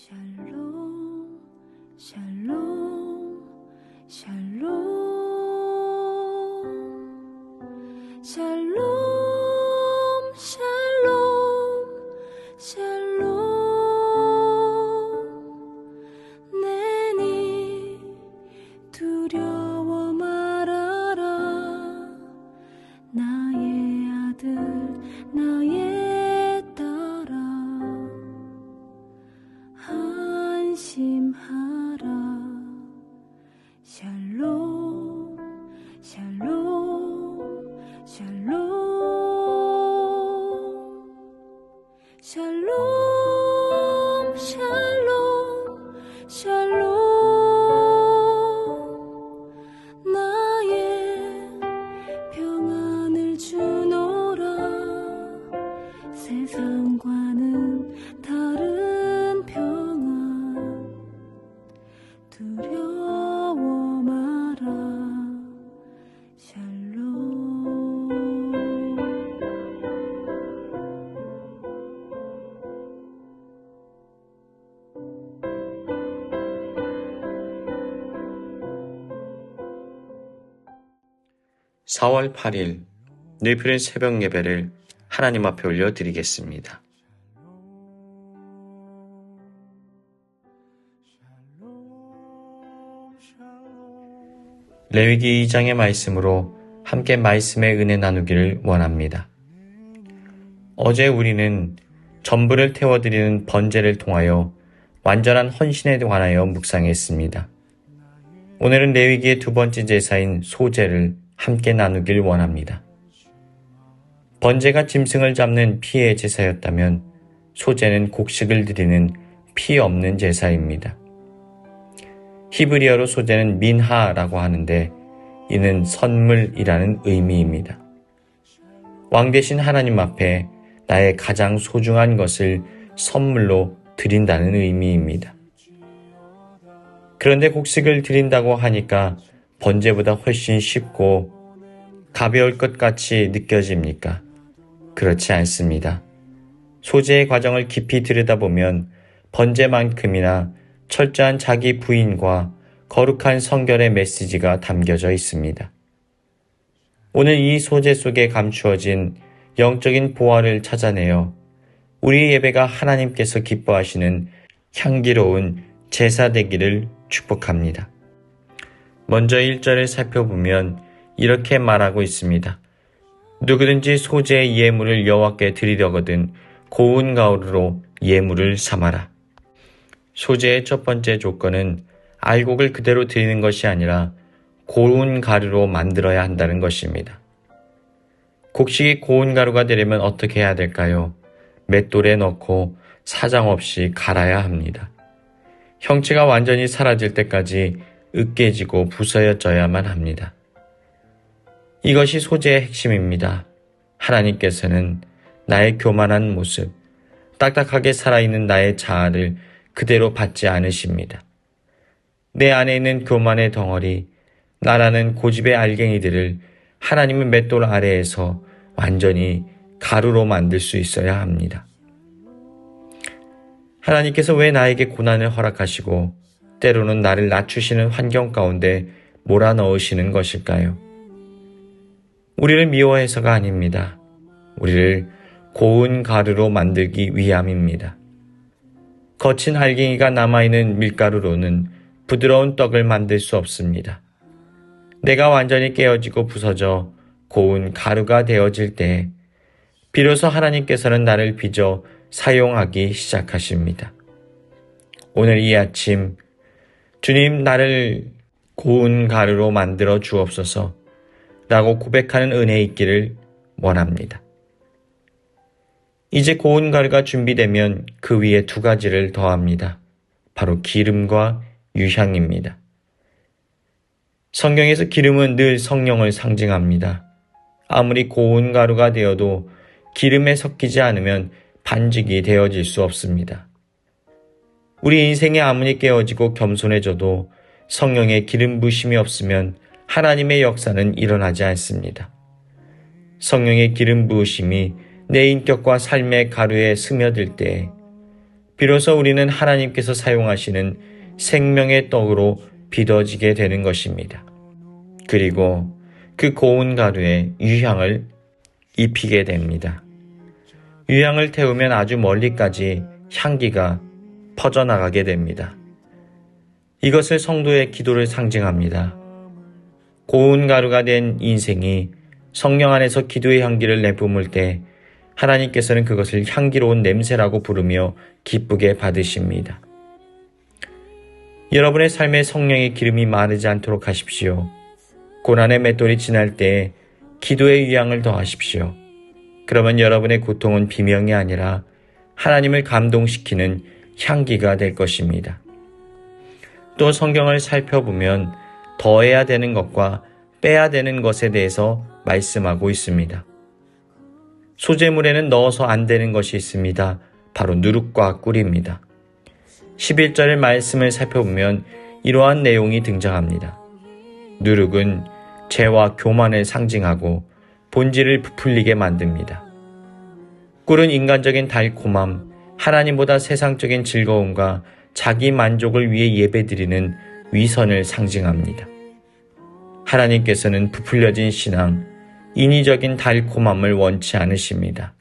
샬롬 샬롬 샬롬 샬롬 샬롬 샬롬 내니 두려워 말아라 나의 아들 나의 딸아 안심하라 샬롬 샬롬 샬롬 샬롬 샬롬 샬롬 나의 평안을 주노라 세상과는 다른 평안 두려워 마라 샬롬 (4월 8일) 늘푸른 새벽 예배를 하나님 앞에 올려드리겠습니다. 레위기 2장의 말씀으로 함께 말씀의 은혜 나누기를 원합니다. 어제 우리는 전부를 태워드리는 번제를 통하여 완전한 헌신에 관하여 묵상했습니다. 오늘은 레위기의 두 번째 제사인 소제를 함께 나누길 원합니다. 번제가 짐승을 잡는 피의 제사였다면 소제는 곡식을 드리는 피 없는 제사입니다. 히브리어로 소제는 민하라고 하는데 이는 선물이라는 의미입니다. 왕 대신 하나님 앞에 나의 가장 소중한 것을 선물로 드린다는 의미입니다. 그런데 곡식을 드린다고 하니까 번제보다 훨씬 쉽고 가벼울 것 같이 느껴집니까? 그렇지 않습니다. 소제의 과정을 깊이 들여다보면 번제만큼이나 철저한 자기 부인과 거룩한 성결의 메시지가 담겨져 있습니다. 오늘 이 소제 속에 감추어진 영적인 보화를 찾아내어 우리 예배가 하나님께서 기뻐하시는 향기로운 제사 되기를 축복합니다. 먼저 1절을 살펴보면 이렇게 말하고 있습니다. 누구든지 소제의 예물을 여호와께 드리려거든 고운 가루로 예물을 삼아라. 소제의 첫 번째 조건은 알곡을 그대로 드리는 것이 아니라 고운 가루로 만들어야 한다는 것입니다. 곡식이 고운 가루가 되려면 어떻게 해야 될까요? 맷돌에 넣고 사정없이 갈아야 합니다. 형체가 완전히 사라질 때까지 으깨지고 부서져야만 합니다. 이것이 소제의 핵심입니다. 하나님께서는 나의 교만한 모습, 딱딱하게 살아있는 나의 자아를 그대로 받지 않으십니다. 내 안에 있는 교만의 덩어리, 나라는 고집의 알갱이들을 하나님의 맷돌 아래에서 완전히 가루로 만들 수 있어야 합니다. 하나님께서 왜 나에게 고난을 허락하시고 때로는 나를 낮추시는 환경 가운데 몰아넣으시는 것일까요? 우리를 미워해서가 아닙니다. 우리를 고운 가루로 만들기 위함입니다. 거친 알갱이가 남아있는 밀가루로는 부드러운 떡을 만들 수 없습니다. 내가 완전히 깨어지고 부서져 고운 가루가 되어질 때 비로소 하나님께서는 나를 빚어 사용하기 시작하십니다. 오늘 이 아침 주님 나를 고운 가루로 만들어 주옵소서 라고 고백하는 은혜 있기를 원합니다. 이제 고운 가루가 준비되면 그 위에 두 가지를 더합니다. 바로 기름과 유향입니다. 성경에서 기름은 늘 성령을 상징합니다. 아무리 고운 가루가 되어도 기름에 섞이지 않으면 반죽이 되어질 수 없습니다. 우리 인생에 아무리 깨어지고 겸손해져도 성령의 기름 부심이 없으면 하나님의 역사는 일어나지 않습니다. 성령의 기름 부으심이 내 인격과 삶의 가루에 스며들 때 비로소 우리는 하나님께서 사용하시는 생명의 떡으로 빚어지게 되는 것입니다. 그리고 그 고운 가루에 유향을 입히게 됩니다. 유향을 태우면 아주 멀리까지 향기가 퍼져나가게 됩니다. 이것을 성도의 기도를 상징합니다. 고운 가루가 된 인생이 성령 안에서 기도의 향기를 내뿜을 때 하나님께서는 그것을 향기로운 냄새라고 부르며 기쁘게 받으십니다. 여러분의 삶에 성령의 기름이 마르지 않도록 하십시오. 고난의 맷돌이 지날 때에 기도의 유향을 더하십시오. 그러면 여러분의 고통은 비명이 아니라 하나님을 감동시키는 향기가 될 것입니다. 또 성경을 살펴보면 더해야 되는 것과 빼야 되는 것에 대해서 말씀하고 있습니다. 소재물에는 넣어서 안 되는 것이 있습니다. 바로 누룩과 꿀입니다. 11절의 말씀을 살펴보면 이러한 내용이 등장합니다. 누룩은 죄와 교만을 상징하고 본질을 부풀리게 만듭니다. 꿀은 인간적인 달콤함, 하나님보다 세상적인 즐거움과 자기 만족을 위해 예배드리는 위선을 상징합니다. 하나님께서는 부풀려진 신앙, 인위적인 달콤함을 원치 않으십니다.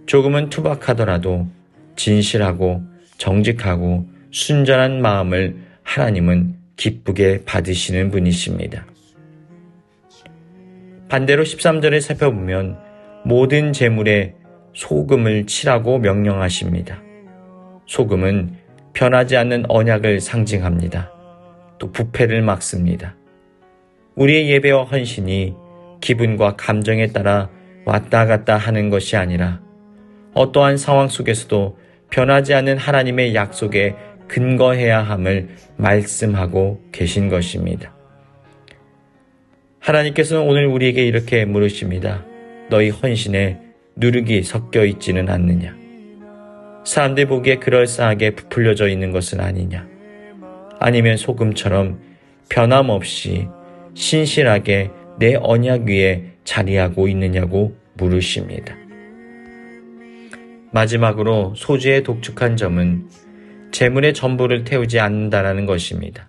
조금은 투박하더라도 진실하고 정직하고 순전한 마음을 하나님은 기쁘게 받으시는 분이십니다. 반대로 13절을 살펴보면 모든 제물에 소금을 칠하고 명령하십니다. 소금은 변하지 않는 언약을 상징합니다. 또 부패를 막습니다. 우리의 예배와 헌신이 기분과 감정에 따라 왔다 갔다 하는 것이 아니라 어떠한 상황 속에서도 변하지 않는 하나님의 약속에 근거해야 함을 말씀하고 계신 것입니다. 하나님께서는 오늘 우리에게 이렇게 물으십니다. 너희 헌신에 누룩이 섞여 있지는 않느냐? 사람들 보기에 그럴싸하게 부풀려져 있는 것은 아니냐? 아니면 소금처럼 변함없이 신실하게 내 언약 위에 자리하고 있느냐고 물으십니다. 마지막으로 소주의 독특한 점은 제물의 전부를 태우지 않는다라는 것입니다.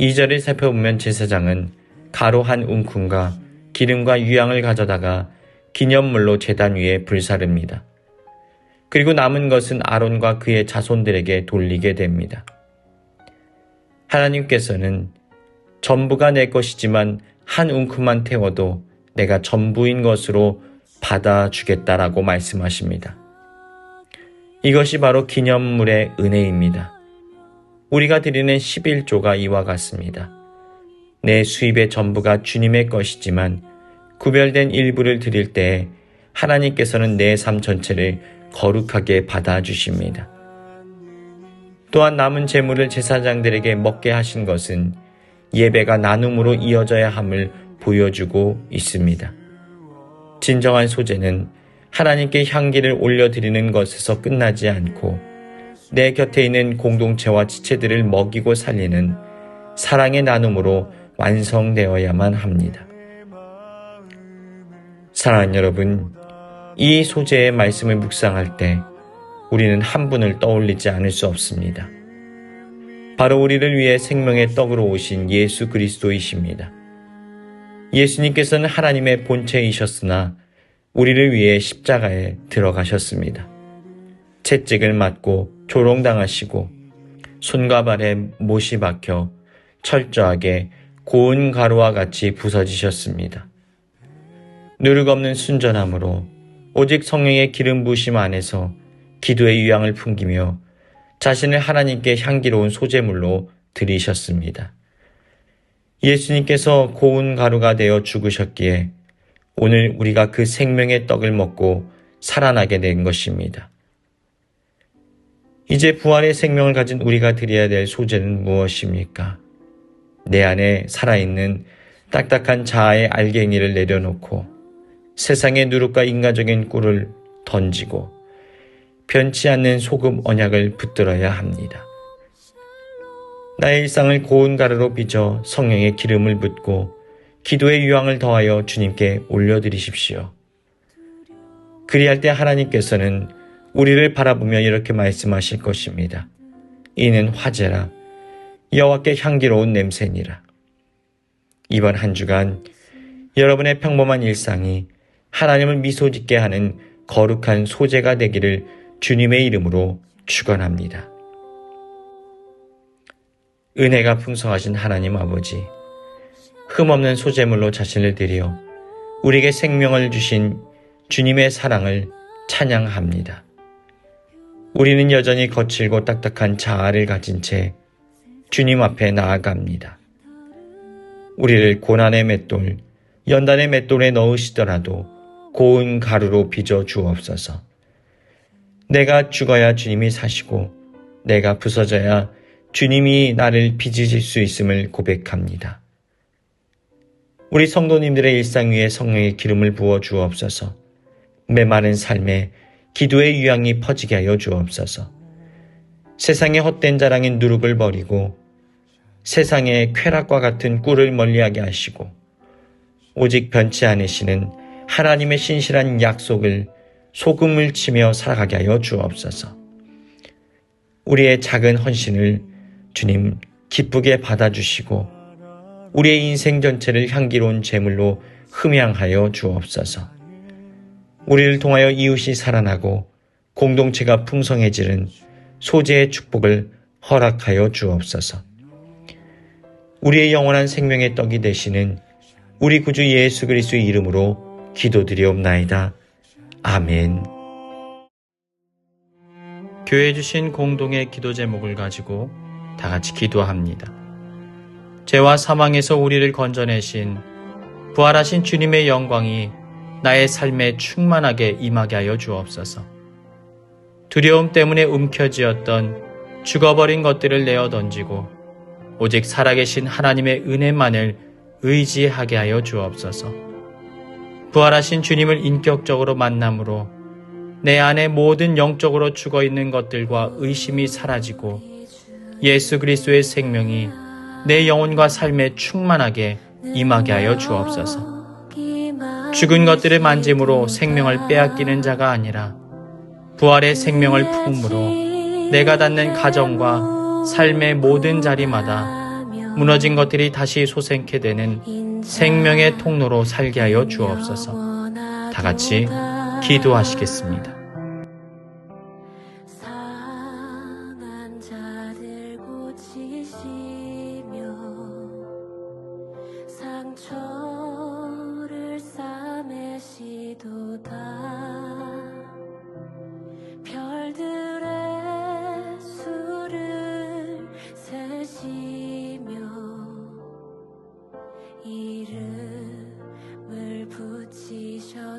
2절을 살펴보면 제사장은 가루 한 움큼과 기름과 유향을 가져다가 기념물로 제단 위에 불사릅니다. 그리고 남은 것은 아론과 그의 자손들에게 돌리게 됩니다. 하나님께서는 전부가 내 것이지만 한 움큼만 태워도 내가 전부인 것으로 받아주겠다라고 말씀하십니다. 이것이 바로 기념물의 은혜입니다. 우리가 드리는 11조가 이와 같습니다. 내 수입의 전부가 주님의 것이지만 구별된 일부를 드릴 때 하나님께서는 내 삶 전체를 거룩하게 받아주십니다. 또한 남은 제물을 제사장들에게 먹게 하신 것은 예배가 나눔으로 이어져야 함을 보여주고 있습니다. 진정한 소재는 하나님께 향기를 올려드리는 것에서 끝나지 않고 내 곁에 있는 공동체와 지체들을 먹이고 살리는 사랑의 나눔으로 완성되어야만 합니다. 사랑하는 여러분, 이 소재의 말씀을 묵상할 때 우리는 한 분을 떠올리지 않을 수 없습니다. 바로 우리를 위해 생명의 떡으로 오신 예수 그리스도이십니다. 예수님께서는 하나님의 본체이셨으나 우리를 위해 십자가에 들어가셨습니다. 채찍을 맞고 조롱당하시고 손과 발에 못이 박혀 철저하게 고운 가루와 같이 부서지셨습니다. 누룩 없는 순전함으로 오직 성령의 기름 부으심 안에서 기도의 유향을 풍기며 자신을 하나님께 향기로운 소재물로 드리셨습니다. 예수님께서 고운 가루가 되어 죽으셨기에 오늘 우리가 그 생명의 떡을 먹고 살아나게 된 것입니다. 이제 부활의 생명을 가진 우리가 드려야 될 소재는 무엇입니까? 내 안에 살아있는 딱딱한 자아의 알갱이를 내려놓고 세상의 누룩과 인간적인 꿀을 던지고 변치 않는 소금 언약을 붙들어야 합니다. 나의 일상을 고운 가루로 빚어 성령의 기름을 붓고 기도의 유향을 더하여 주님께 올려드리십시오. 그리할 때 하나님께서는 우리를 바라보며 이렇게 말씀하실 것입니다. 이는 화제라. 여호와께 향기로운 냄새니라. 이번 한 주간 여러분의 평범한 일상이 하나님을 미소짓게 하는 거룩한 소재가 되기를 주님의 이름으로 축원합니다. 은혜가 풍성하신 하나님 아버지, 흠없는 소재물로 자신을 드려 우리에게 생명을 주신 주님의 사랑을 찬양합니다. 우리는 여전히 거칠고 딱딱한 자아를 가진 채 주님 앞에 나아갑니다. 우리를 고난의 맷돌, 연단의 맷돌에 넣으시더라도 고운 가루로 빚어 주옵소서. 내가 죽어야 주님이 사시고 내가 부서져야 주님이 나를 빚으실 수 있음을 고백합니다. 우리 성도님들의 일상 위에 성령의 기름을 부어 주옵소서. 메마른 삶에 기도의 유향이 퍼지게 하여 주옵소서. 세상의 헛된 자랑인 누룩을 버리고 세상의 쾌락과 같은 꿀을 멀리하게 하시고 오직 변치 않으시는 하나님의 신실한 약속을 소금을 치며 살아가게 하여 주옵소서. 우리의 작은 헌신을 주님 기쁘게 받아주시고 우리의 인생 전체를 향기로운 제물로 흠양하여 주옵소서. 우리를 통하여 이웃이 살아나고 공동체가 풍성해지는 소재의 축복을 허락하여 주옵소서. 우리의 영원한 생명의 떡이 되시는 우리 구주 예수 그리스도의 이름으로 기도드리옵나이다. 아멘. 교회 주신 공동의 기도 제목을 가지고 다 같이 기도합니다. 죄와 사망에서 우리를 건져내신 부활하신 주님의 영광이 나의 삶에 충만하게 임하게 하여 주옵소서. 두려움 때문에 움켜쥐었던 죽어버린 것들을 내어 던지고 오직 살아계신 하나님의 은혜만을 의지하게 하여 주옵소서. 부활하신 주님을 인격적으로 만남으로 내 안에 모든 영적으로 죽어있는 것들과 의심이 사라지고 예수 그리스도의 생명이 내 영혼과 삶에 충만하게 임하게 하여 주옵소서. 죽은 것들을 만짐으로 생명을 빼앗기는 자가 아니라 부활의 생명을 품음으로 내가 닿는 가정과 삶의 모든 자리마다 무너진 것들이 다시 솟게 되는 생명의 통로로 살게 하여 주옵소서. 다 같이 기도하시겠습니다. 상한 자들 고치시며 상처를 싸매시도다. 별들의 수를 세시며 이름을 붙이셨도다.